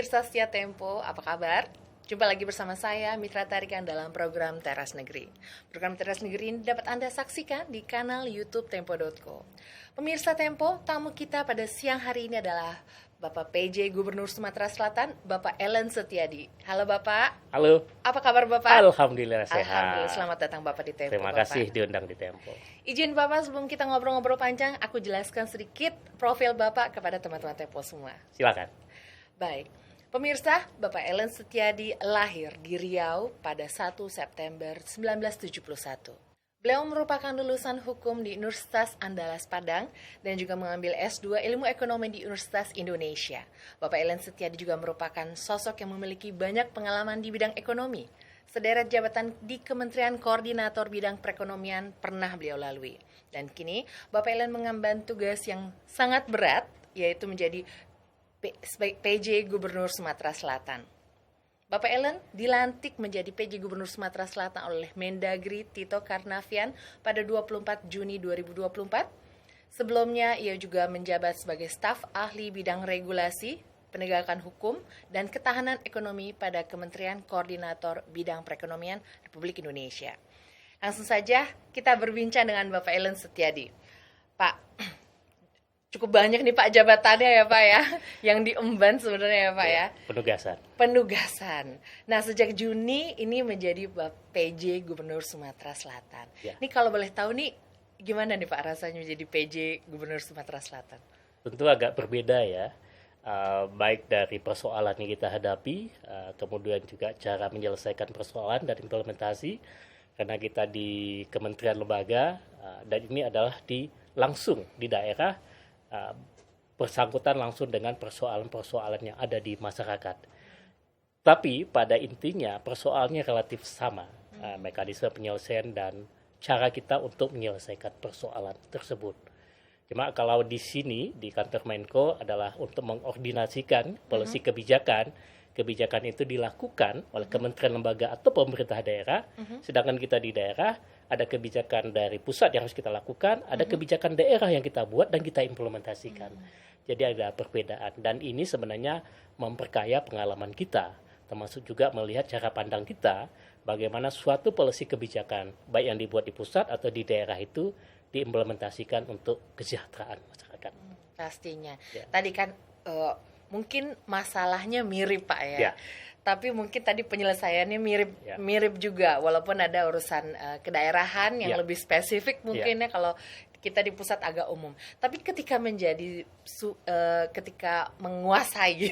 pemirsa setia Tempo, apa kabar? Jumpa lagi bersama saya, Mitra Tarikan dalam program Teras Negeri. Program Teras Negeri ini dapat Anda saksikan di kanal YouTube Tempo.co. Pemirsa Tempo, tamu kita pada siang hari ini adalah Bapak PJ Gubernur Sumatera Selatan, Bapak Ellen Setiadi. Halo Bapak. Halo. Apa kabar Bapak? Alhamdulillah sehat. Alhamdulillah, selamat datang Bapak di Tempo. Terima kasih diundang di Tempo. Izin Bapak, sebelum kita ngobrol-ngobrol panjang, aku jelaskan sedikit profil Bapak kepada teman-teman Tempo semua. Silakan. Baik, pemirsa, Bapak Ellen Setiadi lahir di Riau pada 1 September 1971. Beliau merupakan lulusan hukum di Universitas Andalas Padang dan juga mengambil S2 Ilmu Ekonomi di Universitas Indonesia. Bapak Ellen Setiadi juga merupakan sosok yang memiliki banyak pengalaman di bidang ekonomi. Sederet jabatan di Kementerian Koordinator Bidang Perekonomian pernah beliau lalui. Dan kini, Bapak Ellen mengemban tugas yang sangat berat, yaitu menjadi PJ Gubernur Sumatera Selatan. Bapak Ellen dilantik menjadi PJ Gubernur Sumatera Selatan oleh Mendagri Tito Karnavian pada 24 Juni 2024. Sebelumnya ia juga menjabat sebagai staf ahli bidang regulasi, penegakan hukum, dan ketahanan ekonomi pada Kementerian Koordinator Bidang Perekonomian Republik Indonesia. Langsung saja kita berbincang dengan Bapak Ellen Setiadi. Pak, cukup banyak nih Pak jabatannya ya Pak ya, yang diemban sebenarnya ya Pak ya. Penugasan. Nah sejak Juni ini menjadi PJ Gubernur Sumatera Selatan. Ya. Ini kalau boleh tahu nih gimana nih Pak rasanya menjadi PJ Gubernur Sumatera Selatan? Tentu agak berbeda ya, baik dari persoalan yang kita hadapi, kemudian juga cara menyelesaikan persoalan dan implementasi, karena kita di kementerian lembaga dan ini adalah langsung di daerah, bersangkutan langsung dengan persoalan-persoalan yang ada di masyarakat. Tapi pada intinya persoalannya relatif sama, mekanisme penyelesaian dan cara kita untuk menyelesaikan persoalan tersebut. Cuma kalau di sini di kantor Menko adalah untuk mengordinasikan polisi kebijakan itu dilakukan oleh kementerian lembaga atau pemerintah daerah, sedangkan kita di daerah ada kebijakan dari pusat yang harus kita lakukan, ada kebijakan daerah yang kita buat dan kita implementasikan. Jadi ada perbedaan dan ini sebenarnya memperkaya pengalaman kita, termasuk juga melihat cara pandang kita bagaimana suatu polisi kebijakan baik yang dibuat di pusat atau di daerah itu diimplementasikan untuk kesejahteraan masyarakat. Pastinya. Ya. Tadi kan mungkin masalahnya mirip Pak ya. Ya. Tapi mungkin tadi penyelesaiannya mirip juga, walaupun ada urusan kedaerahan yang lebih spesifik mungkin ya kalau kita di pusat agak umum. Tapi ketika ketika menguasai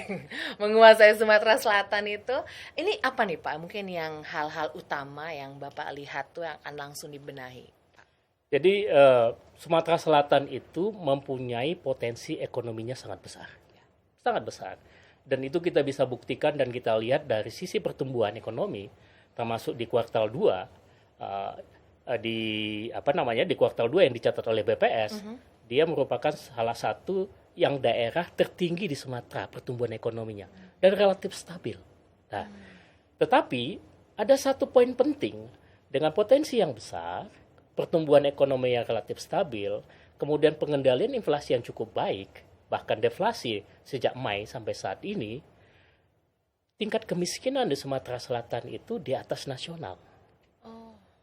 Sumatera Selatan itu, ini apa nih Pak? Mungkin yang hal-hal utama yang Bapak lihat tuh yang akan langsung dibenahi. Jadi Sumatera Selatan itu mempunyai potensi ekonominya sangat besar. Sangat besar. Dan itu kita bisa buktikan dan kita lihat dari sisi pertumbuhan ekonomi, termasuk di kuartal 2, di kuartal 2 yang dicatat oleh BPS, dia merupakan salah satu yang daerah tertinggi di Sumatera pertumbuhan ekonominya dan relatif stabil. Nah, tetapi ada satu poin penting, dengan potensi yang besar, pertumbuhan ekonomi yang relatif stabil, kemudian pengendalian inflasi yang cukup baik, bahkan deflasi sejak Mei sampai saat ini, tingkat kemiskinan di Sumatera Selatan itu di atas nasional.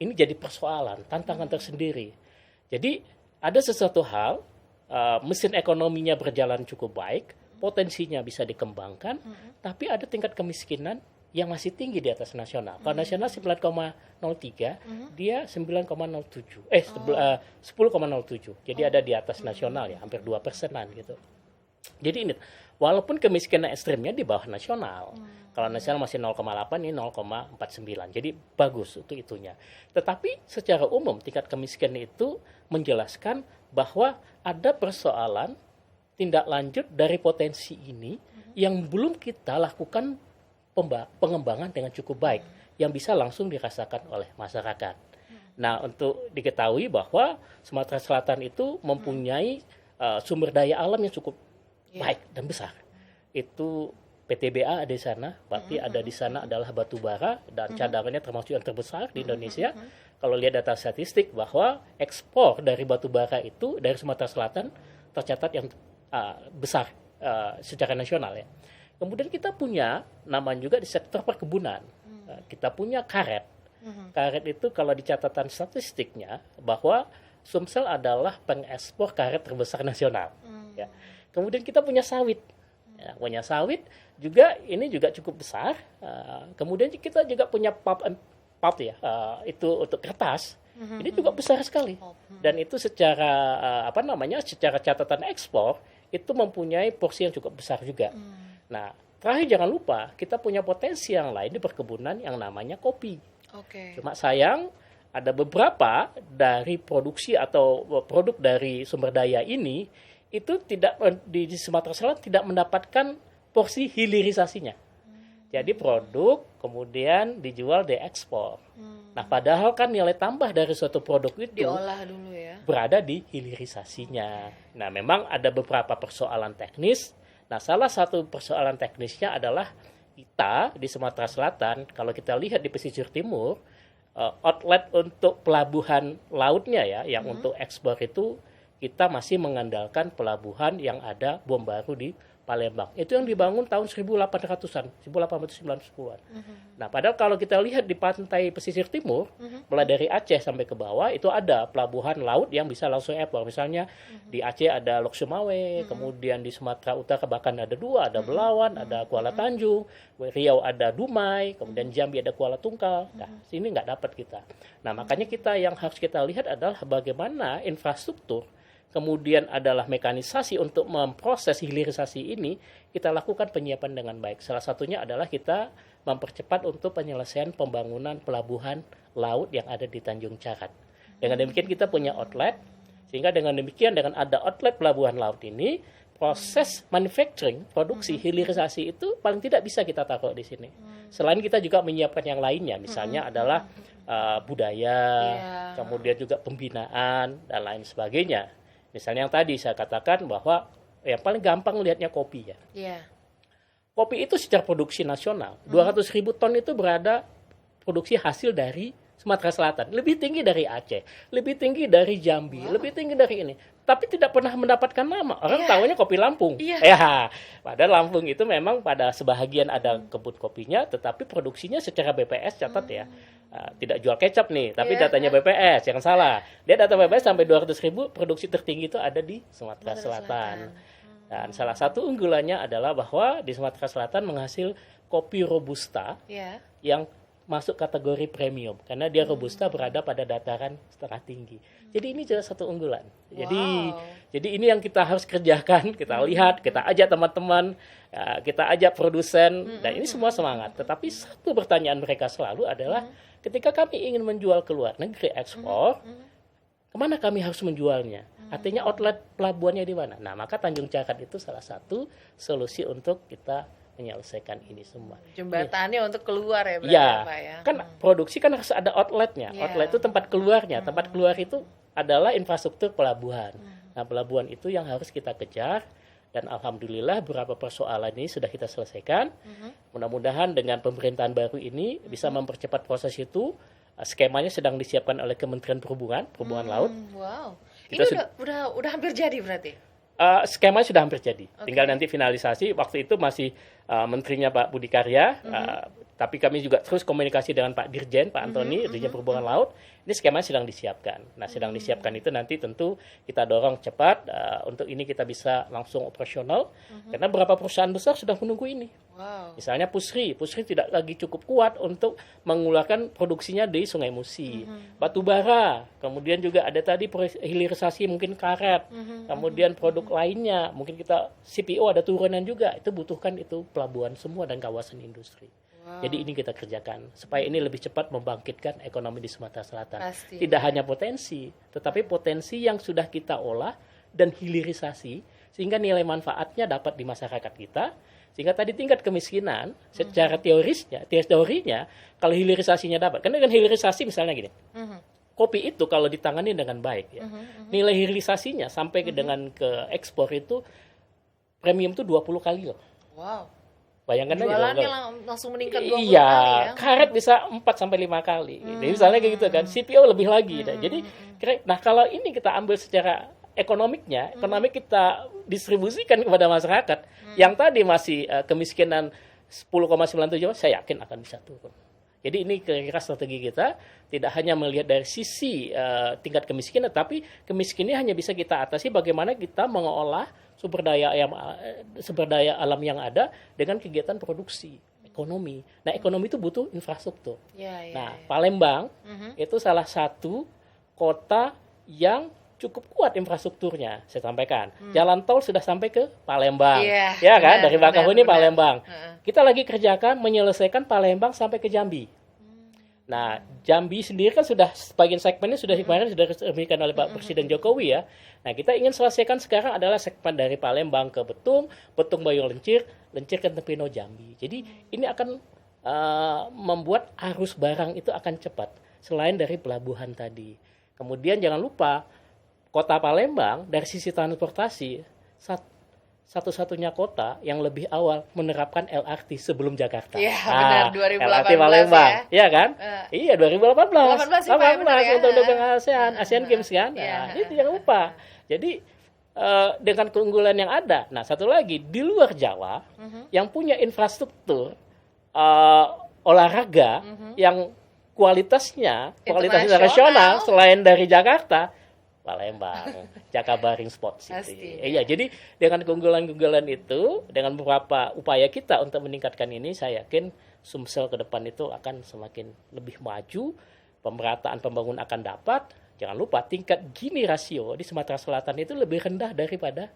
Ini jadi persoalan, tantangan tersendiri. Jadi ada sesuatu hal, mesin ekonominya berjalan cukup baik, potensinya bisa dikembangkan, tapi ada tingkat kemiskinan yang masih tinggi di atas nasional. Kalau nasional 9,03, dia 9,07, 10,07. Jadi ada di atas nasional ya, hampir 2%-an gitu. Jadi ini, walaupun kemiskinan ekstrimnya di bawah nasional. Kalau nasional masih 0,8, ini 0,49. Jadi bagus untuk itunya. Tetapi secara umum tingkat kemiskinan itu menjelaskan bahwa ada persoalan tindak lanjut dari potensi ini yang belum kita lakukan pengembangan dengan cukup baik yang bisa langsung dirasakan oleh masyarakat. Nah, untuk diketahui bahwa Sumatera Selatan itu mempunyai sumber daya alam yang cukup baik dan besar. Itu PTBA ada di sana, berarti ada di sana adalah batu bara dan cadangannya termasuk yang terbesar di Indonesia. Kalau lihat data statistik bahwa ekspor dari batu bara itu dari Sumatera Selatan tercatat yang besar secara nasional ya. Kemudian kita punya namanya juga di sektor perkebunan. Kita punya karet. Karet itu kalau di catatan statistiknya bahwa Sumsel adalah pengekspor karet terbesar nasional. Ya. Kemudian kita punya sawit. Ya, punya sawit juga ini juga cukup besar. Kemudian kita juga punya pulp ya, itu untuk kertas. Ini juga besar sekali. Dan itu secara secara catatan ekspor itu mempunyai porsi yang cukup besar juga. Nah, terakhir jangan lupa kita punya potensi yang lain di perkebunan yang namanya kopi. Cuma sayang ada beberapa dari produksi atau produk dari sumber daya ini itu tidak di Sumatera Selatan tidak mendapatkan porsi hilirisasinya. Jadi produk kemudian dijual diekspor. Nah, padahal kan nilai tambah dari suatu produk itu diolah dulu ya. Berada di hilirisasinya. Nah, memang ada beberapa persoalan teknis. Nah, salah satu persoalan teknisnya adalah kita di Sumatera Selatan, kalau kita lihat di pesisir timur, outlet untuk pelabuhan lautnya ya, yang untuk ekspor itu kita masih mengandalkan pelabuhan yang ada Bom Baru di Palembang. Itu yang dibangun tahun 1800-an, 1890-an. Nah, padahal kalau kita lihat di pantai pesisir timur, mulai dari Aceh sampai ke bawah, itu ada pelabuhan laut yang bisa langsung ekspor. Misalnya di Aceh ada Lok Sumawe, kemudian di Sumatera Utara bahkan ada 2, ada Belawan, ada Kuala Tanjung, Riau ada Dumai, kemudian Jambi ada Kuala Tungkal. Nah, sini nggak dapat kita. Nah, makanya kita yang harus kita lihat adalah bagaimana infrastruktur kemudian adalah mekanisasi untuk memproses hilirisasi ini, kita lakukan penyiapan dengan baik. Salah satunya adalah kita mempercepat untuk penyelesaian pembangunan pelabuhan laut yang ada di Tanjung Carat. Dengan demikian kita punya outlet, sehingga dengan demikian dengan ada outlet pelabuhan laut ini, proses manufacturing, produksi, hilirisasi itu paling tidak bisa kita taruh di sini. Selain kita juga menyiapkan yang lainnya, misalnya adalah budaya, kemudian juga pembinaan, dan lain sebagainya. Misalnya yang tadi saya katakan bahwa yang paling gampang lihatnya kopi ya. Kopi itu secara produksi nasional, 200.000 ton itu berada produksi hasil dari Sumatera Selatan. Lebih tinggi dari Aceh, lebih tinggi dari Jambi, lebih tinggi dari ini. Tapi tidak pernah mendapatkan nama. Orang tahunya kopi Lampung. Ya, padahal Lampung itu memang pada sebahagian ada kebun kopinya, tetapi produksinya secara BPS catat ya. Tidak jual kecap nih, tapi datanya BPS, jangan salah. Dia data BPS sampai 200.000, produksi tertinggi itu ada di Sumatera Selatan. Dan salah satu unggulannya adalah bahwa di Sumatera Selatan menghasil kopi Robusta yang masuk kategori premium karena dia Robusta berada pada dataran setengah tinggi. Jadi ini juga satu unggulan. Jadi ini yang kita harus kerjakan, kita lihat, kita ajak teman-teman, kita ajak produsen, dan ini semua semangat. Tetapi satu pertanyaan mereka selalu adalah ketika kami ingin menjual ke luar negeri ekspor, kemana kami harus menjualnya? Artinya outlet pelabuhannya di mana? Nah, maka Tanjung Carat itu salah satu solusi untuk kita menyelesaikan ini semua. Jembatannya untuk keluar ya, berarti Pak ya. Kan produksi kan harus ada outletnya. Outlet itu tempat keluarnya. Tempat keluar itu adalah infrastruktur pelabuhan. Nah, pelabuhan itu yang harus kita kejar. Dan alhamdulillah beberapa persoalan ini sudah kita selesaikan. Mudah-mudahan dengan pemerintahan baru ini bisa mempercepat proses itu. Skemanya sedang disiapkan oleh Kementerian Perhubungan Laut. Ini udah hampir jadi berarti? Skema sudah hampir jadi. Tinggal nanti finalisasi. Waktu itu masih menterinya Pak Budi Karya. Tapi kami juga terus komunikasi dengan Pak Dirjen, Pak Antoni, Dirjen Perhubungan Laut. Ini skemanya sedang disiapkan. Nah, sedang disiapkan itu nanti tentu kita dorong cepat untuk ini kita bisa langsung operasional. Karena beberapa perusahaan besar sudah menunggu ini. Misalnya Pusri tidak lagi cukup kuat untuk mengeluarkan produksinya di Sungai Musi. Batubara, kemudian juga ada tadi hilirisasi mungkin karet, kemudian produk lainnya, mungkin kita CPO ada turunan juga. Itu butuhkan itu pelabuhan semua dan kawasan industri. Jadi ini kita kerjakan supaya ini lebih cepat membangkitkan ekonomi di Sumatera Selatan. Tidak hanya potensi, tetapi potensi yang sudah kita olah dan hilirisasi sehingga nilai manfaatnya dapat di masyarakat kita. Sehingga tadi tingkat kemiskinan secara teorinya kalau hilirisasinya dapat. Karena dengan hilirisasi misalnya gini. Kopi itu kalau ditangani dengan baik ya. Nilai hilirisasinya sampai dengan ke ekspor itu premium itu 20 kali loh. Bayangkan jualannya langsung meningkat 20 kali ya. Karet bisa 4 sampai 5 kali. Jadi misalnya kayak gitu kan. CPO lebih lagi. Jadi nah kalau ini kita ambil secara ekonomi kita distribusikan kepada masyarakat yang tadi masih kemiskinan 10,97, saya yakin akan bisa turun. Jadi ini kira-kira strategi kita, tidak hanya melihat dari sisi tingkat kemiskinan, tapi kemiskinan hanya bisa kita atasi bagaimana kita mengolah sumber daya alam yang ada dengan kegiatan produksi ekonomi. Nah, ekonomi itu butuh infrastruktur. Palembang itu salah satu kota yang cukup kuat infrastrukturnya, saya sampaikan. Jalan tol sudah sampai ke Palembang, ya kan? Dari Bakahuni Palembang. Kita lagi kerjakan menyelesaikan Palembang sampai ke Jambi. Nah, Jambi sendiri kan sudah sebagian segmennya sudah kemarin sudah diresmikan oleh Pak Presiden Jokowi ya. Nah, kita ingin selesaikan sekarang adalah segmen dari Palembang ke Betung, Betung Bayung Lencir, Lencir ke Tempino Jambi. Jadi ini akan membuat arus barang itu akan cepat selain dari pelabuhan tadi. Kemudian jangan lupa Kota Palembang dari sisi transportasi satu-satunya kota yang lebih awal menerapkan LRT sebelum Jakarta. Iya, benar, 2018 LRT Palembang, ya. Iya kan? Iya, 2018. 18 untuk Asian Games kan. Nah, itu jangan lupa. Jadi dengan keunggulan yang ada. Nah, satu lagi di luar Jawa yang punya infrastruktur olahraga yang kualitas internasional selain dari Jakarta, Palembang, Jakabaring Sport City. Iya, jadi dengan keunggulan-keunggulan itu, dengan beberapa upaya kita untuk meningkatkan ini, saya yakin Sumsel ke depan itu akan semakin lebih maju, pemerataan pembangunan akan dapat. Jangan lupa tingkat Gini rasio di Sumatera Selatan itu lebih rendah daripada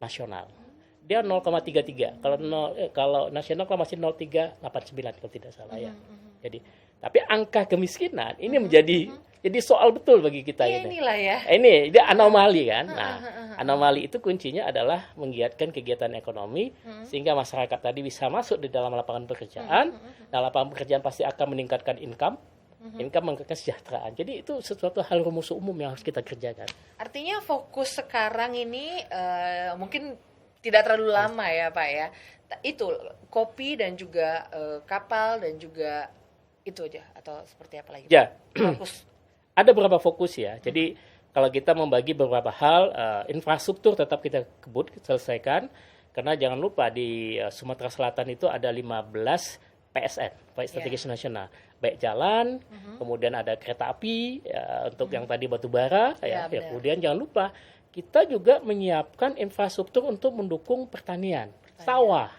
nasional. Dia 0,33. Kalau nasional masih 0,389 kalau tidak salah ya. Jadi, tapi angka kemiskinan ini jadi soal betul bagi kita ini. Inilah ya. Ini dia anomali kan. Nah, anomali itu kuncinya adalah menggiatkan kegiatan ekonomi sehingga masyarakat tadi bisa masuk di dalam lapangan pekerjaan. Nah, lapangan pekerjaan pasti akan meningkatkan income meningkatkan kesejahteraan. Jadi itu sesuatu hal rumus umum yang harus kita kerjakan. Artinya fokus sekarang ini mungkin tidak terlalu lama ya Pak ya. Itu kopi dan juga kapal dan juga itu aja atau seperti apa lagi? Ya. Fokus. Ada beberapa fokus ya. Jadi kalau kita membagi beberapa hal, infrastruktur tetap kita selesaikan. Karena jangan lupa di Sumatera Selatan itu ada 15 PSN, Proyek Strategis Nasional. Baik jalan, kemudian ada kereta api, untuk yang tadi batu bara. Kemudian jangan lupa kita juga menyiapkan infrastruktur untuk mendukung pertanian. Sawah.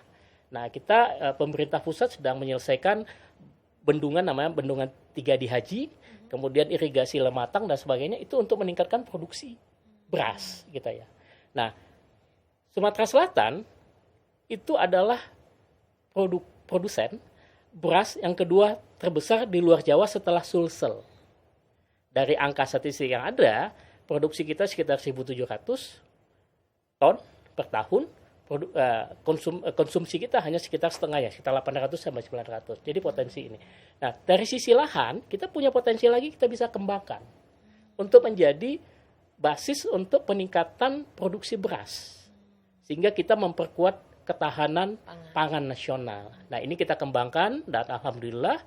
Nah, kita pemerintah pusat sedang menyelesaikan bendungan namanya Bendungan 3 di Haji, kemudian irigasi Lematang dan sebagainya itu untuk meningkatkan produksi beras gitu ya. Nah, Sumatera Selatan itu adalah produsen beras yang kedua terbesar di luar Jawa setelah Sulsel. Dari angka statistik yang ada, produksi kita sekitar 1.700 ton per tahun. Konsumsi kita hanya sekitar setengah ya, sekitar 800 sampai 900. Jadi potensi ini. Nah, dari sisi lahan, kita punya potensi lagi kita bisa kembangkan untuk menjadi basis untuk peningkatan produksi beras. Sehingga kita memperkuat ketahanan pangan nasional. Nah, ini kita kembangkan dan alhamdulillah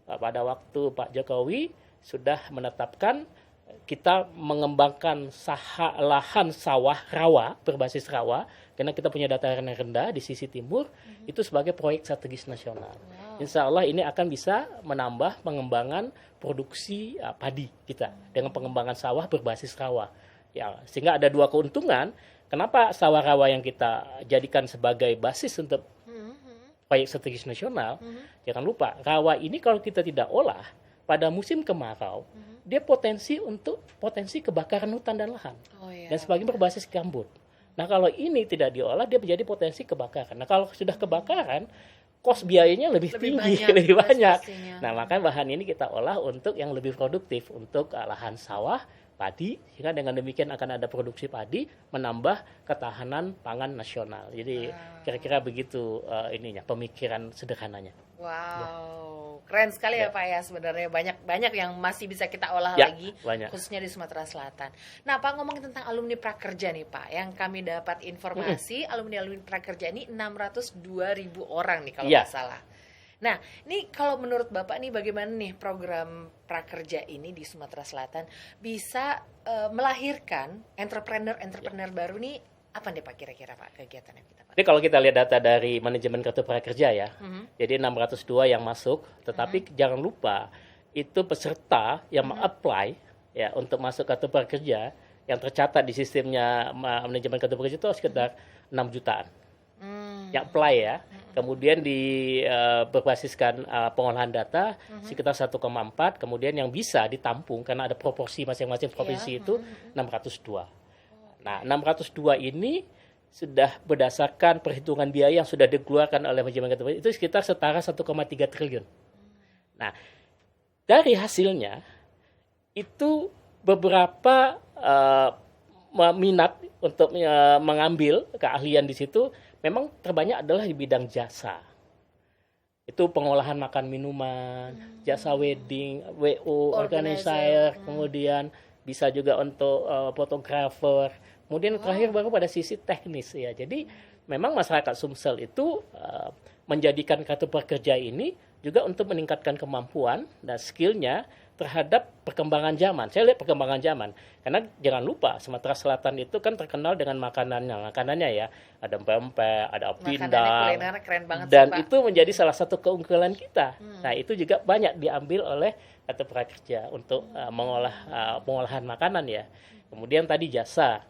pada waktu Pak Jokowi sudah menetapkan kita mengembangkan lahan sawah rawa berbasis rawa karena kita punya dataran yang rendah di sisi timur itu sebagai proyek strategis nasional. Insya Allah ini akan bisa menambah pengembangan produksi padi kita dengan pengembangan sawah berbasis rawa. Ya, sehingga ada dua keuntungan. Kenapa sawah rawa yang kita jadikan sebagai basis untuk proyek strategis nasional? Jangan lupa rawa ini kalau kita tidak olah pada musim kemarau, dia potensi kebakaran hutan dan lahan. Dan sebagian berbasis gambut. Nah, kalau ini tidak diolah, dia menjadi potensi kebakaran. Nah, kalau sudah kebakaran, kos biayanya lebih tinggi, lebih banyak. Nah, maka bahan ini kita olah untuk yang lebih produktif, untuk lahan sawah, padi, sehingga dengan demikian akan ada produksi padi, menambah ketahanan pangan nasional. Jadi kira-kira begitu pemikiran sederhananya. Wow, keren sekali ya Pak ya, sebenarnya banyak yang masih bisa kita olah lagi, khususnya di Sumatera Selatan. Nah Pak, ngomongin tentang alumni prakerja nih Pak, yang kami dapat informasi alumni prakerja ini 602.000 orang nih kalau nggak salah. Nah, ini kalau menurut Bapak nih bagaimana nih program prakerja ini di Sumatera Selatan bisa melahirkan entrepreneur baru nih, apa nih Pak kira-kira Pak kegiatannya kita Pak? Jadi kalau kita lihat data dari manajemen kartu prakerja ya, jadi 602 yang masuk, tetapi jangan lupa itu peserta yang meng-apply ya untuk masuk kartu prakerja yang tercatat di sistemnya manajemen kartu prakerja itu sekitar 6 jutaan. Yang apply ya. Kemudian berbasiskan pengolahan data sekitar 1,4, kemudian yang bisa ditampung karena ada proporsi masing-masing provinsi itu 602. Nah, 602 ini sudah berdasarkan perhitungan biaya yang sudah dikeluarkan oleh manajemen kartu prakerja itu sekitar setara 1,3 triliun. Nah, dari hasilnya itu beberapa minat untuk mengambil keahlian di situ memang terbanyak adalah di bidang jasa. Itu pengolahan makan minuman, jasa wedding, WO, organizer, kemudian bisa juga untuk fotografer. Kemudian terakhir baru pada sisi teknis ya. Jadi memang masyarakat Sumsel itu menjadikan kartu prakerja ini juga untuk meningkatkan kemampuan dan skillnya terhadap perkembangan zaman. Saya lihat perkembangan zaman. Karena jangan lupa, Sumatera Selatan itu kan terkenal dengan makanannya ya. Ada pempek, ada pindang. Keren banget dan sih, Pak. itu menjadi salah satu keunggulan kita. Nah, itu juga banyak diambil oleh kartu prakerja untuk pengolahan makanan ya. Kemudian tadi jasa.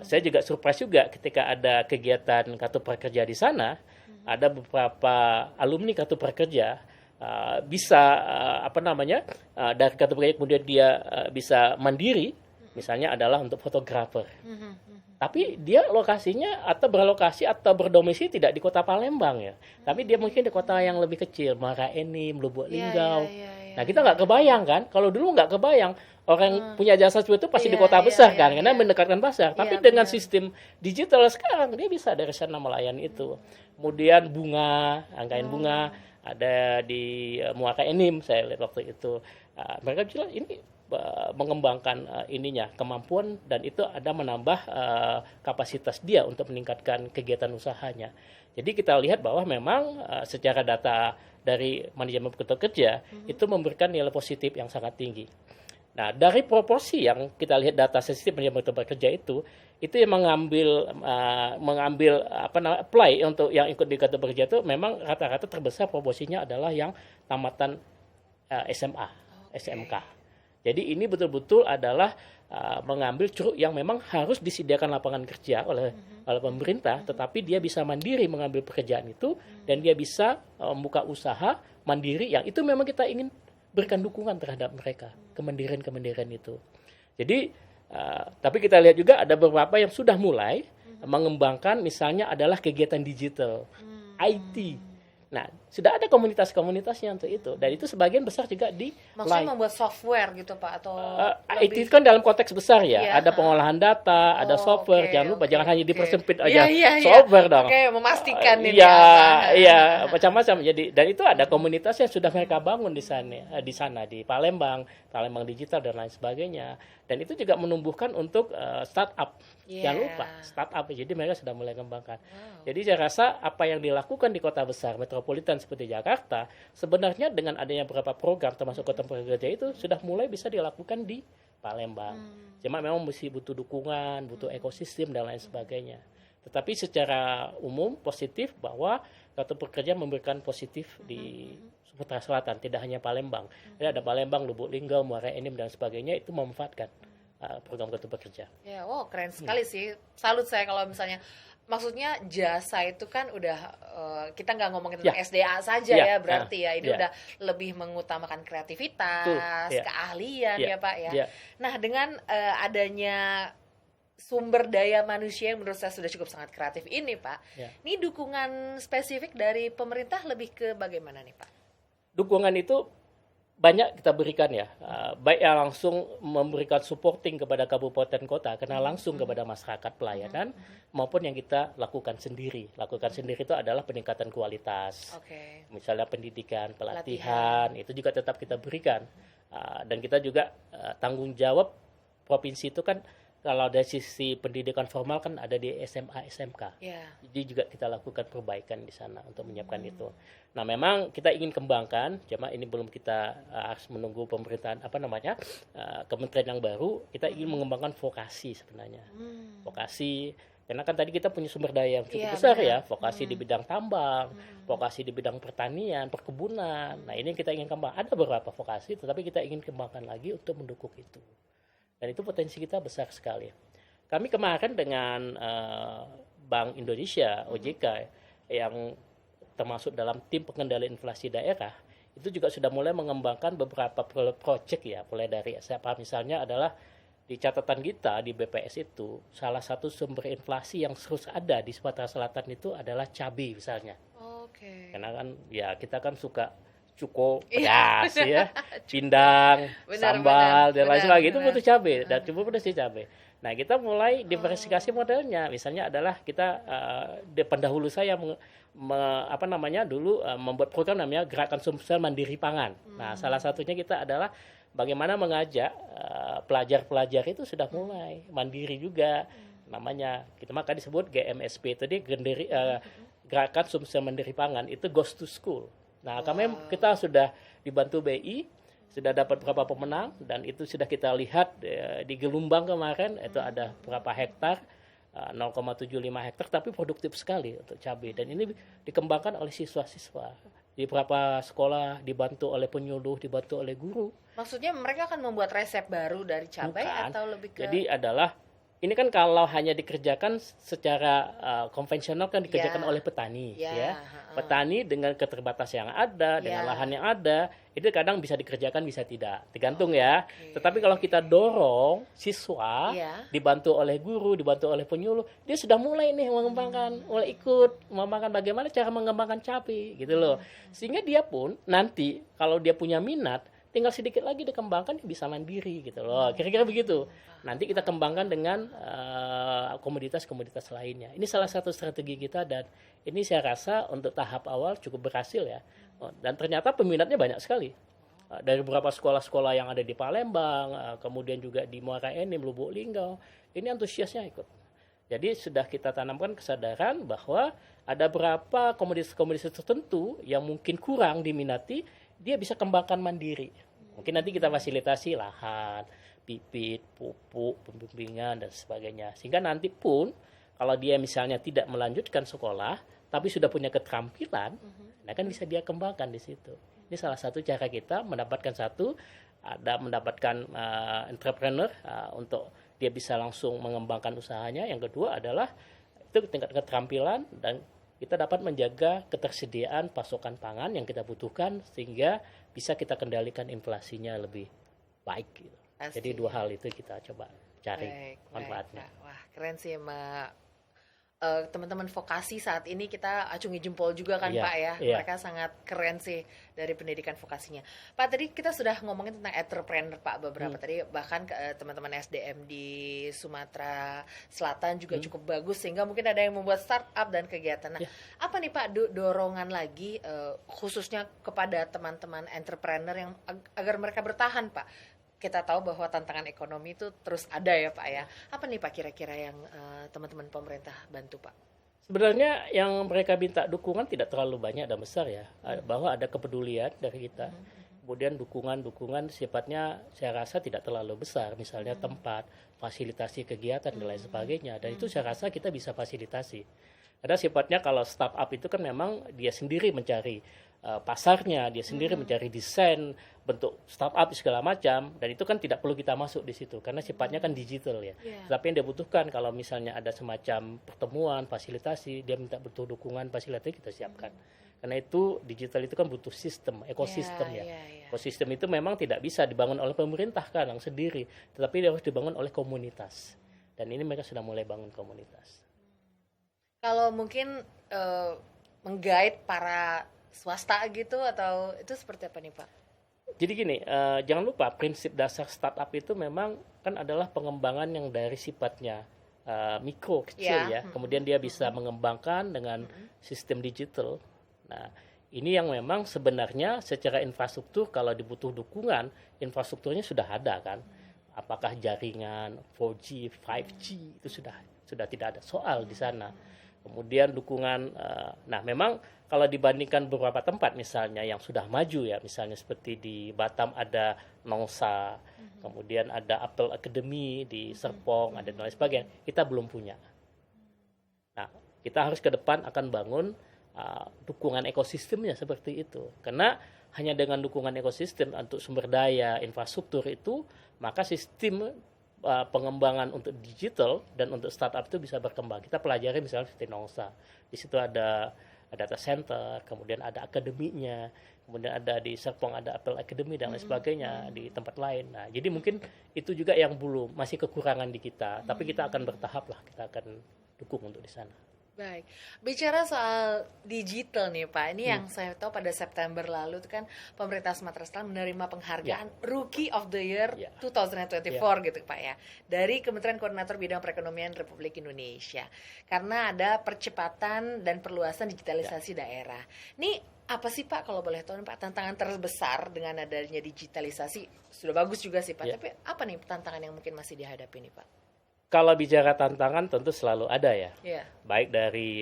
Saya juga surprise juga ketika ada kegiatan kartu prakerja di sana. Ada beberapa alumni kartu prakerja bisa dari kartu prakerja kemudian dia bisa mandiri, misalnya adalah untuk fotografer. Tapi dia lokasinya atau berlokasi atau berdomisili tidak di kota Palembang ya. Tapi dia mungkin di kota yang lebih kecil, Muara Enim, Lubuk Linggau. Nah, kita nggak kebayang kan? Kalau dulu nggak kebayang orang punya jasa seperti itu pasti di kota besar kan, karena mendekatkan pasar. Tapi dengan sistem digital sekarang dia bisa dari sana melayani itu. Kemudian angkain bunga ada di Muara Enim saya lihat waktu itu. Mereka bilang ini mengembangkan kemampuan dan itu ada menambah kapasitas dia untuk meningkatkan kegiatan usahanya. Jadi kita lihat bahwa memang secara data dari manajemen kerja itu memberikan nilai positif yang sangat tinggi. Nah, dari proporsi yang kita lihat data sensitif manajemen kerja itu yang mengambil apply untuk yang ikut di kartu prakerja itu memang rata-rata terbesar proporsinya adalah yang tamatan SMA, SMK. Jadi ini betul-betul adalah mengambil curug yang memang harus disediakan lapangan kerja oleh pemerintah, tetapi dia bisa mandiri mengambil pekerjaan itu dan dia bisa membuka usaha mandiri yang itu memang kita ingin berikan dukungan terhadap mereka, kemandirian itu. Jadi, tapi kita lihat juga ada beberapa yang sudah mulai mengembangkan misalnya adalah kegiatan digital, IT. Nah, sudah ada komunitas-komunitasnya untuk itu. Dan itu sebagian besar juga di maksudnya membuat software gitu Pak atau IT itu kan dalam konteks besar ya. Ada pengolahan data, ada software. Jangan lupa jangan hanya dipersempit aja software dong. Memastikan ini macam-macam. Jadi dan itu ada komunitas yang sudah mereka bangun di sana di Palembang Digital dan lain sebagainya. Dan itu juga menumbuhkan untuk startup. Jangan lupa startup. Jadi mereka sudah mulai kembangkan. Jadi saya rasa apa yang dilakukan di kota besar metropolitan seperti Jakarta sebenarnya dengan adanya beberapa program termasuk kota prakerja itu sudah mulai bisa dilakukan di Palembang. Cuma memang mesti butuh dukungan, butuh ekosistem dan lain sebagainya. Tetapi secara umum positif bahwa kartu prakerja memberikan positif di Sumatera Selatan, tidak hanya Palembang. Jadi ada Palembang, Lubuk Linggau, Muara Enim dan sebagainya itu memanfaatkan program kartu prakerja. Ya, wow, keren sekali sih. Salut saya kalau misalnya maksudnya jasa itu kan udah kita nggak ngomongin tentang SDA saja ya berarti ya ini udah lebih mengutamakan kreativitas, keahlian ya Pak ya. Nah, dengan adanya sumber daya manusia yang menurut saya sudah cukup sangat kreatif ini Pak. Ini dukungan spesifik dari pemerintah lebih ke bagaimana nih Pak? Dukungan itu banyak kita berikan ya, baik yang langsung memberikan supporting kepada kabupaten kota, kenal langsung kepada masyarakat pelayanan, maupun yang kita lakukan sendiri. Lakukan sendiri itu adalah peningkatan kualitas, misalnya pendidikan, pelatihan, itu juga tetap kita berikan. Dan kita juga tanggung jawab provinsi itu kan kalau dari sisi pendidikan formal kan ada di SMA, SMK. Ya. Jadi juga kita lakukan perbaikan di sana untuk menyiapkan itu. Nah, memang kita ingin kembangkan, cuma ini belum kita harus menunggu pemerintahan kementerian yang baru. Kita ingin mengembangkan vokasi sebenarnya. Vokasi, karena kan tadi kita punya sumber daya yang cukup Iya, besar benar. ya, vokasi di bidang tambang, vokasi di bidang pertanian, perkebunan. Nah, ini yang kita ingin kembangkan. Ada beberapa vokasi, tetapi kita ingin kembangkan lagi untuk mendukung itu. Dan itu potensi kita besar sekali. Kami kemarin dengan Bank Indonesia, OJK, yang termasuk dalam tim pengendalian inflasi daerah, itu juga sudah mulai mengembangkan beberapa proyek ya, mulai dari siapa misalnya adalah di catatan kita di BPS itu, salah satu sumber inflasi yang terus ada di Sumatera Selatan itu adalah cabai misalnya. Oke. Karena kan ya kita kan suka cuko Iya, pedas ya, pindang, Benar, sambal dan lain benar, sebagainya itu benar. butuh cabai dan cukup pedas sih cabai. Nah, kita mulai diversifikasi modelnya. Misalnya adalah kita di pendahulu saya dulu membuat program namanya Gerakan Sumsel Mandiri Pangan. Nah, salah satunya kita adalah bagaimana mengajak pelajar-pelajar itu sudah mulai mandiri juga. Namanya kita maka disebut GMSP tadi Gerakan Sumsel Mandiri Pangan itu goes to school. Nah, kita sudah dibantu BI, sudah dapat beberapa pemenang dan itu sudah kita lihat di Gelombang kemarin itu ada berapa hektar 0,75 hektar tapi produktif sekali untuk cabai dan ini dikembangkan oleh siswa-siswa di beberapa sekolah, dibantu oleh penyuluh, dibantu oleh guru. Maksudnya mereka akan membuat resep baru dari cabai Bukan. atau lebih ke Jadi adalah ini kan kalau hanya dikerjakan secara konvensional kan dikerjakan oleh petani ya. Petani dengan keterbatasan yang ada, dengan lahan yang ada, itu kadang bisa dikerjakan bisa tidak, tergantung ya. Tetapi kalau kita dorong siswa dibantu oleh guru, dibantu oleh penyuluh, dia sudah mulai nih mengembangkan, mulai ikut mengembangkan bagaimana cara mengembangkan cabai gitu loh. Sehingga dia pun nanti kalau dia punya minat tinggal sedikit lagi dikembangkan bisa mandiri gitu loh, kira-kira begitu. Nanti kita kembangkan dengan komoditas-komoditas lainnya. Ini salah satu strategi kita dan ini saya rasa untuk tahap awal cukup berhasil ya. Dan ternyata peminatnya banyak sekali. Dari beberapa sekolah-sekolah yang ada di Palembang, kemudian juga di Muara Enim, Lubuk Linggau, ini antusiasnya ikut. Jadi sudah kita tanamkan kesadaran bahwa ada beberapa komoditas-komoditas tertentu yang mungkin kurang diminati, dia bisa kembangkan mandiri. Mungkin nanti kita fasilitasi lahan, bibit, pupuk, pembimbingan dan sebagainya. Sehingga nanti pun kalau dia misalnya tidak melanjutkan sekolah tapi sudah punya keterampilan, nah kan bisa dia kembangkan di situ. Ini salah satu cara kita mendapatkan mendapatkan entrepreneur untuk dia bisa langsung mengembangkan usahanya. Yang kedua adalah itu tingkat keterampilan dan kita dapat menjaga ketersediaan pasokan pangan yang kita butuhkan sehingga bisa kita kendalikan inflasinya lebih baik. Gitu. Jadi dua hal itu kita coba cari manfaatnya. Wah, keren sih teman-teman vokasi saat ini kita acungi jempol juga kan Pak ya. Mereka sangat keren sih dari pendidikan vokasinya. Pak, tadi kita sudah ngomongin tentang entrepreneur Pak beberapa tadi, bahkan teman-teman SDM di Sumatera Selatan juga cukup bagus sehingga mungkin ada yang membuat startup dan kegiatan. Nah, apa nih Pak dorongan lagi khususnya kepada teman-teman entrepreneur yang agar mereka bertahan Pak? Kita tahu bahwa tantangan ekonomi itu terus ada ya Pak ya. Apa nih Pak kira-kira yang teman-teman pemerintah bantu Pak? Sebenarnya yang mereka minta dukungan tidak terlalu banyak dan besar ya. Bahwa ada kepedulian dari kita. Kemudian dukungan sifatnya saya rasa tidak terlalu besar. Misalnya tempat, fasilitasi kegiatan dan lain sebagainya. Dan itu saya rasa kita bisa fasilitasi. Karena sifatnya kalau startup itu kan memang dia sendiri mencari pasarnya, dia sendiri mencari desain bentuk startup segala macam dan itu kan tidak perlu kita masuk di situ karena sifatnya kan digital ya. Tapi yang dia butuhkan kalau misalnya ada semacam pertemuan, fasilitasi, dia minta butuh dukungan fasilitasi kita siapkan. Karena itu digital itu kan butuh sistem, ekosistem ya. Ekosistem itu memang tidak bisa dibangun oleh pemerintah kan yang sendiri, tetapi dia harus dibangun oleh komunitas. Dan ini mereka sudah mulai bangun komunitas. Kalau mungkin meng-guide para swasta gitu atau itu seperti apa nih Pak? Jadi gini, jangan lupa prinsip dasar startup itu memang kan adalah pengembangan yang dari sifatnya mikro kecil ya. Kemudian dia bisa mengembangkan dengan sistem digital. Nah, ini yang memang sebenarnya secara infrastruktur kalau dibutuh dukungan, infrastrukturnya sudah ada kan. apakah jaringan 4G, 5G itu sudah tidak ada soal di sana. Kemudian dukungan, nah memang kalau dibandingkan beberapa tempat misalnya yang sudah maju ya, misalnya seperti di Batam ada Nongsa, kemudian ada Apple Academy di Serpong, ada dan lain sebagainya, kita belum punya. Nah, kita harus ke depan akan bangun dukungan ekosistemnya seperti itu. Karena hanya dengan dukungan ekosistem untuk sumber daya, infrastruktur itu, maka sistem pengembangan untuk digital dan untuk startup itu bisa berkembang. Kita pelajari misalnya seperti Nongsa. Di situ ada data center, kemudian ada akademinya, kemudian ada di Serpong ada Apple Academy dan lain sebagainya di tempat lain. Nah, jadi mungkin itu juga yang belum, masih kekurangan di kita. Tapi kita akan bertahap lah, kita akan dukung untuk di sana. Baik, bicara soal digital nih Pak, ini yang saya tahu pada September lalu itu kan pemerintah Sumatera Selatan menerima penghargaan Rookie of the Year 2024 gitu Pak ya, dari Kementerian Koordinator Bidang Perekonomian Republik Indonesia, karena ada percepatan dan perluasan digitalisasi daerah. Ini apa sih Pak kalau boleh tahu Pak, tantangan terbesar dengan adanya digitalisasi? Sudah bagus juga sih Pak, tapi apa nih tantangan yang mungkin masih dihadapi nih Pak? Kalau bicara tantangan tentu selalu ada ya, baik dari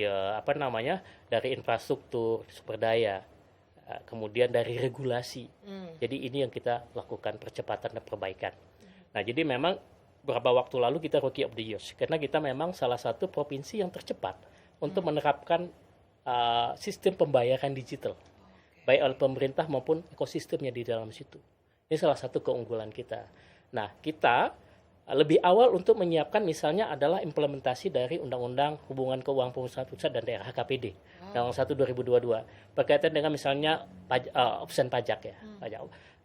dari infrastruktur, sumber daya, kemudian dari regulasi. Jadi ini yang kita lakukan percepatan dan perbaikan. Nah jadi memang beberapa waktu lalu kita Rookie of the Year karena kita memang salah satu provinsi yang tercepat untuk menerapkan sistem pembayaran digital, baik oleh pemerintah maupun ekosistemnya di dalam situ. Ini salah satu keunggulan kita. Nah kita lebih awal untuk menyiapkan misalnya adalah implementasi dari Undang-Undang Hubungan Keuangan Pusat dan Daerah HKPD Undang-Undang 1 2022 berkaitan dengan misalnya opsen pajak ya.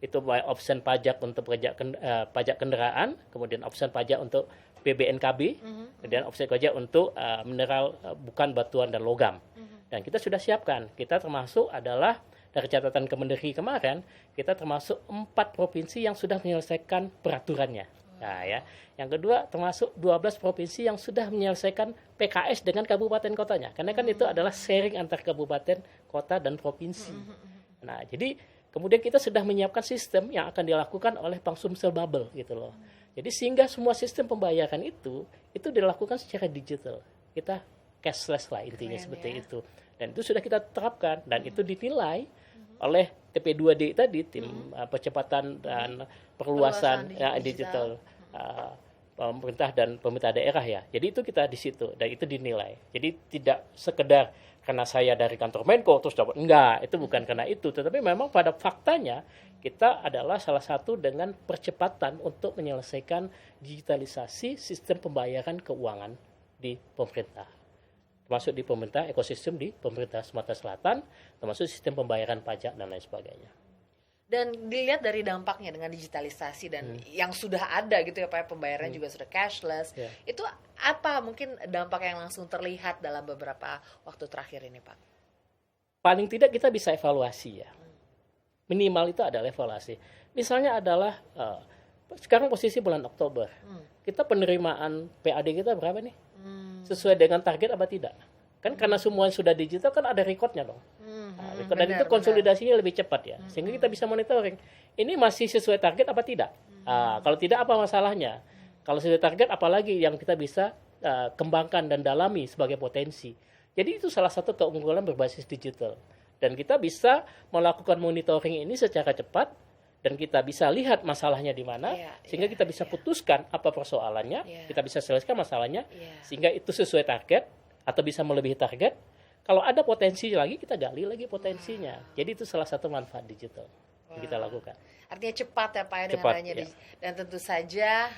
Itu opsen pajak untuk pajak kendaraan, kemudian opsen pajak untuk BBNKB, kemudian opsen pajak untuk mineral bukan batuan dan logam. Dan kita sudah siapkan. Kita termasuk adalah dari catatan Kemendagri kemarin, kita termasuk 4 provinsi yang sudah menyelesaikan peraturannya. Nah, ya. Yang kedua termasuk 12 provinsi yang sudah menyelesaikan PKS dengan kabupaten kotanya. Karena kan itu adalah sharing antar kabupaten, kota, dan provinsi. Nah, jadi kemudian kita sudah menyiapkan sistem yang akan dilakukan oleh Pangsumsel Babel gitu loh. Jadi sehingga semua sistem pembayaran itu dilakukan secara digital. Kita cashless lah intinya seperti itu. Dan itu sudah kita terapkan dan itu dinilai oleh TP2D tadi, tim percepatan dan perluasan digital pemerintah dan pemerintah daerah ya. Jadi itu kita di situ dan itu dinilai. Jadi tidak sekedar karena saya dari kantor Menko terus dapat, enggak, itu bukan karena itu, tetapi memang pada faktanya kita adalah salah satu dengan percepatan untuk menyelesaikan digitalisasi sistem pembayaran keuangan di pemerintah. Termasuk di pemerintah, ekosistem di pemerintah Sumatera Selatan, termasuk sistem pembayaran pajak dan lain sebagainya. Dan dilihat dari dampaknya dengan digitalisasi dan yang sudah ada gitu ya Pak, pembayaran juga sudah cashless. Itu apa mungkin dampak yang langsung terlihat dalam beberapa waktu terakhir ini Pak? Paling tidak kita bisa evaluasi ya. Minimal itu adalah evaluasi. Misalnya adalah sekarang posisi bulan Oktober. Kita penerimaan PAD kita berapa nih? Sesuai dengan target apa tidak? Kan karena semua sudah digital kan ada recordnya dong. Dan itu konsolidasinya lebih cepat ya. Sehingga kita bisa monitoring. Ini masih sesuai target apa tidak? Kalau tidak apa masalahnya? Kalau sesuai target apalagi yang kita bisa kembangkan dan dalami sebagai potensi. Jadi itu salah satu keunggulan berbasis digital. Dan kita bisa melakukan monitoring ini secara cepat dan kita bisa lihat masalahnya di mana sehingga kita bisa putuskan apa persoalannya, kita bisa selesaikan masalahnya sehingga itu sesuai target atau bisa melebihi target. Kalau ada potensi lagi, kita gali lagi potensinya. Jadi itu salah satu manfaat digital yang kita lakukan. Artinya cepat ya Pak, dengan adanya dan tentu saja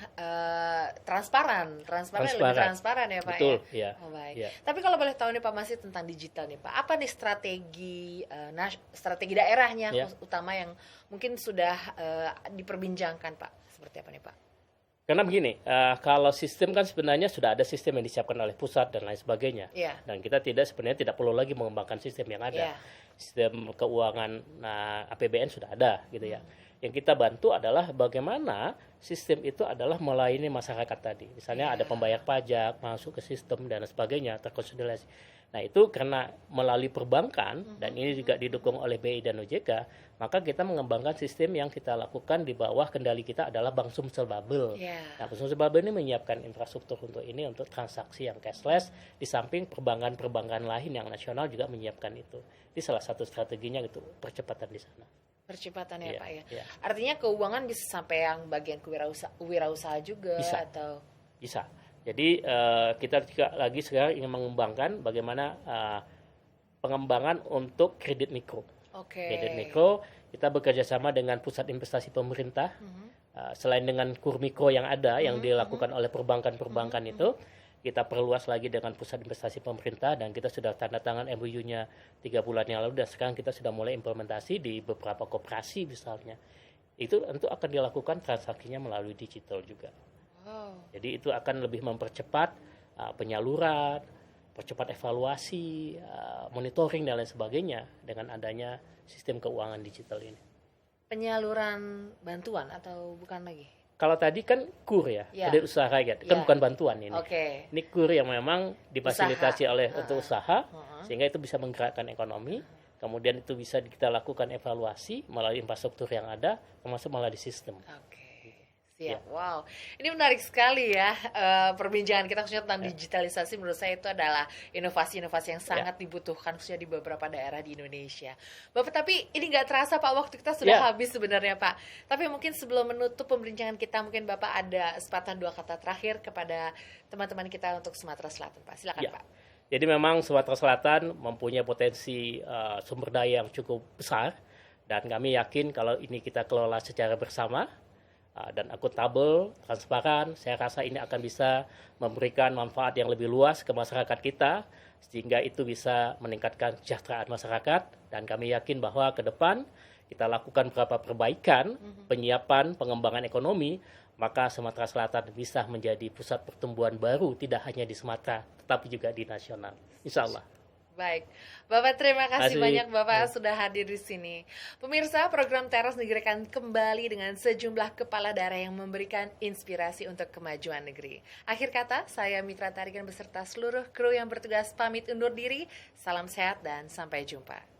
transparan lebih transparan ya Pak. Betul, ya. Baik. Tapi kalau boleh tahu nih Pak, masih tentang digital nih Pak, apa nih strategi daerahnya utama yang mungkin sudah diperbincangkan Pak? Seperti apa nih Pak? Karena begini, kalau sistem kan sebenarnya sudah ada sistem yang disiapkan oleh pusat dan lain sebagainya. Dan kita sebenarnya tidak perlu lagi mengembangkan sistem yang ada. Sistem keuangan APBN sudah ada gitu ya. Yang kita bantu adalah bagaimana sistem itu adalah melayani masyarakat tadi. Misalnya ada pembayar pajak masuk ke sistem dan sebagainya, terkonsolidasi. Nah itu karena melalui perbankan dan ini juga didukung oleh BI dan OJK, maka kita mengembangkan sistem yang kita lakukan di bawah kendali kita adalah Bank Sumsel Babel. Nah Bank Sumsel Babel ini menyiapkan infrastruktur untuk ini, untuk transaksi yang cashless, di samping perbankan-perbankan lain yang nasional juga menyiapkan itu. Ini salah satu strateginya gitu, percepatan di sana. Percepatan ya Pak ya. Artinya keuangan bisa sampai yang bagian kewirausaha juga bisa. atau Bisa. Jadi kita juga lagi sekarang ingin mengembangkan bagaimana pengembangan untuk kredit mikro. Kredit mikro kita bekerja sama dengan pusat investasi pemerintah. Selain dengan kur mikro yang ada yang dilakukan oleh perbankan-perbankan itu, kita perluas lagi dengan pusat investasi pemerintah dan kita sudah tanda tangan MOU-nya 3 bulan yang lalu dan sekarang kita sudah mulai implementasi di beberapa koperasi misalnya. Itu tentu akan dilakukan transaksinya melalui digital juga. Jadi itu akan lebih mempercepat penyaluran, percepat evaluasi, monitoring dan lain sebagainya dengan adanya sistem keuangan digital ini. Penyaluran bantuan atau bukan lagi? Kalau tadi kan KUR ya, kredit usaha rakyat, kan bukan bantuan ini. Ini KUR yang memang difasilitasi oleh untuk usaha, sehingga itu bisa menggerakkan ekonomi. Kemudian itu bisa kita lakukan evaluasi melalui infrastruktur yang ada, termasuk melalui sistem. Siap, wow. Ini menarik sekali ya perbincangan kita khususnya tentang digitalisasi. Menurut saya itu adalah inovasi-inovasi yang sangat dibutuhkan khususnya di beberapa daerah di Indonesia. Bapak, tapi ini nggak terasa Pak, waktu kita sudah habis sebenarnya Pak. Tapi mungkin sebelum menutup pembincangan kita, mungkin Bapak ada sepatah dua kata terakhir kepada teman-teman kita untuk Sumatera Selatan Pak. Silakan Pak. Jadi memang Sumatera Selatan mempunyai potensi sumber daya yang cukup besar. Dan kami yakin kalau ini kita kelola secara bersama, dan akuntabel, transparan, saya rasa ini akan bisa memberikan manfaat yang lebih luas ke masyarakat kita, sehingga itu bisa meningkatkan kesejahteraan masyarakat, dan kami yakin bahwa ke depan kita lakukan beberapa perbaikan, penyiapan, pengembangan ekonomi, maka Sumatera Selatan bisa menjadi pusat pertumbuhan baru, tidak hanya di Sumatera, tetapi juga di nasional. Insya Allah. Baik, Bapak terima kasih banyak Bapak sudah hadir di sini. Pemirsa, program Teras Negeri akan kembali dengan sejumlah kepala daerah yang memberikan inspirasi untuk kemajuan negeri. Akhir kata, saya Mitra Tarigan beserta seluruh kru yang bertugas pamit undur diri. Salam sehat dan sampai jumpa.